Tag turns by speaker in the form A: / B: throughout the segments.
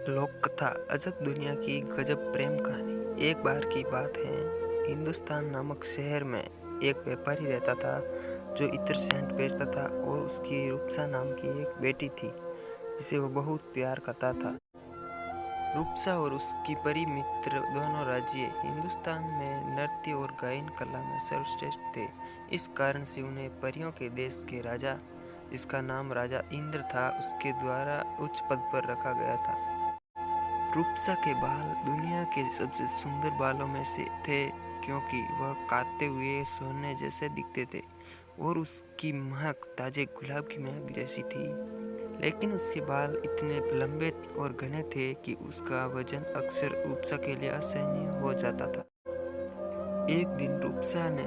A: लोक कथा अजब दुनिया की गजब प्रेम कहानी। एक बार की बात है, हिंदुस्तान नामक शहर में एक व्यापारी रहता था जो इत्र सेंट बेचता था और उसकी रूपसा नाम की एक बेटी थी जिसे वो बहुत प्यार करता था। रूपसा और उसकी परी मित्र दोनों राज्य हिंदुस्तान में नृत्य और गायन कला में सर्वश्रेष्ठ थे। इस कारण से उन्हें परियों के देश के राजा, जिसका नाम राजा इंद्र था, उसके द्वारा उच्च पद पर रखा गया था। रूपसा के बाल दुनिया के सबसे सुंदर बालों में से थे, क्योंकि वह काते हुए सोने जैसे दिखते थे और उसकी महक ताजे गुलाब की महक जैसी थी। लेकिन उसके बाल इतने लंबे और घने थे कि उसका वजन अक्सर रूपसा के लिए असहनीय हो जाता था। एक दिन रूपसा ने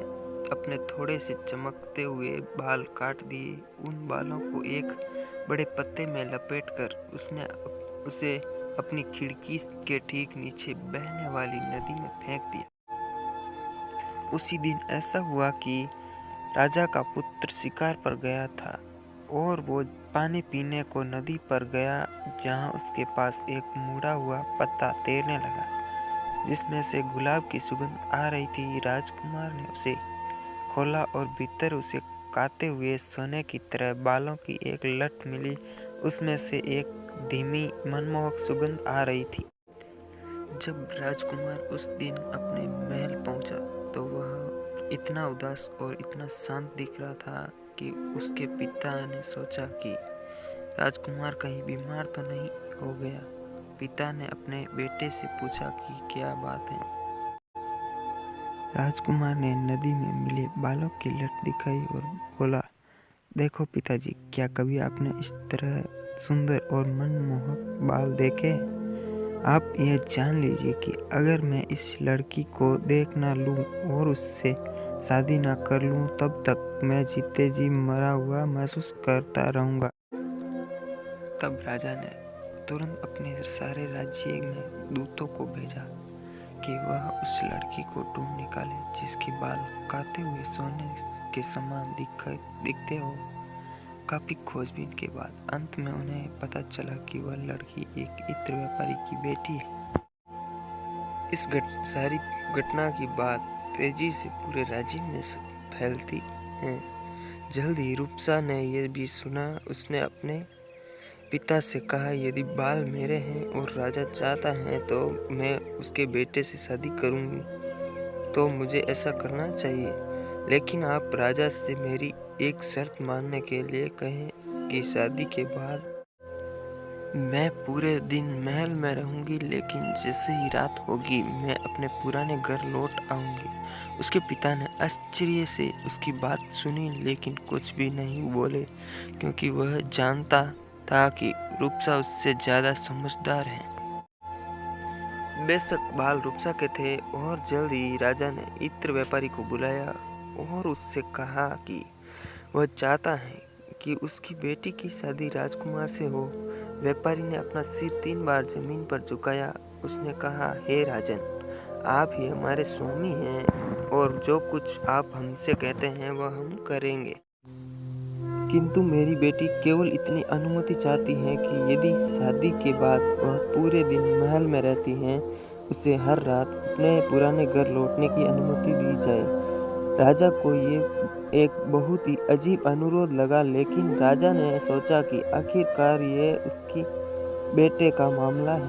A: अपने थोड़े से चमकते हुए बाल काट दिए। उन बालों को एक बड़े पत्ते में लपेटकर उसने उसे अपनी खिड़की के ठीक नीचे बहने वाली नदी में फेंक दिया। उसी दिन ऐसा हुआ कि राजा का पुत्र शिकार पर गया था और वो पानी पीने को नदी पर गया, जहाँ उसके पास एक मुड़ा हुआ पत्ता तैरने लगा जिसमें से गुलाब की सुगंध आ रही थी। राजकुमार ने उसे खोला और भीतर उसे काते हुए सोने की तरह बालों की एक लठ मिली। उसमें से एक धीमी मनमोहक सुगंध आ रही थी। जब राजकुमार उस दिन अपने महल पहुंचा तो वह इतना उदास और इतना शांत दिख रहा था कि उसके पिता ने सोचा कि राजकुमार कहीं बीमार तो नहीं हो गया। पिता ने अपने बेटे से पूछा कि क्या बात है। राजकुमार ने नदी में मिले बालों की लट दिखाई और बोला, देखो पिताजी, क्या कभी आपने इस तरह सुंदर और मनमोहक बाल देखे? आप ये जान लीजिए कि अगर मैं इस लड़की को देख ना लूं और उससे शादी ना कर लूं, तब तक मैं जीते जी मरा हुआ महसूस करता रहूंगा। तब राजा ने तुरंत अपने सारे राज्य में दूतों को भेजा कि वह उस लड़की को ढूंढ निकाले जिसके बाल काते हुए सोने के समान दिखते हो। काफी खोजबीन के बाद अंत में उन्हें पता चला कि वह लड़की एक इत्र व्यापारी की बेटी है। इस सारी घटना की बात तेजी से पूरे राज्य में फैलती है। जल्द ही रूपसा ने यह भी सुना। उसने अपने पिता से कहा, यदि बाल मेरे हैं और राजा चाहता है तो मैं उसके बेटे से शादी करूंगी, तो मुझे ऐसा करना चाहिए। लेकिन आप राजा से मेरी एक शर्त मानने के लिए कहें कि शादी के बाद मैं पूरे दिन महल में रहूंगी, लेकिन जैसे ही रात होगी मैं अपने पुराने घर लौट आऊंगी। उसके पिता ने आश्चर्य से उसकी बात सुनी, लेकिन कुछ भी नहीं बोले, क्योंकि वह जानता था कि रूपसा उससे ज्यादा समझदार है। बेशक बाल रूपसा के थे और जल्द ही राजा ने इत्र व्यापारी को बुलाया और उससे कहा कि वह चाहता है कि उसकी बेटी की शादी राजकुमार से हो। व्यापारी ने अपना सिर 3 बार जमीन पर झुकाया। उसने कहा, हे राजन, आप ही हमारे स्वामी हैं और जो कुछ आप हमसे कहते हैं वह हम करेंगे। किंतु मेरी बेटी केवल इतनी अनुमति चाहती है कि यदि शादी के बाद वह पूरे दिन महल में रहती है, उसे हर रात अपने पुराने घर लौटने की अनुमति दी जाए। राजा को ये एक बहुत ही अजीब अनुरोध लगा, लेकिन राजा ने सोचा कि आखिरकार ये उसकी बेटे का मामला है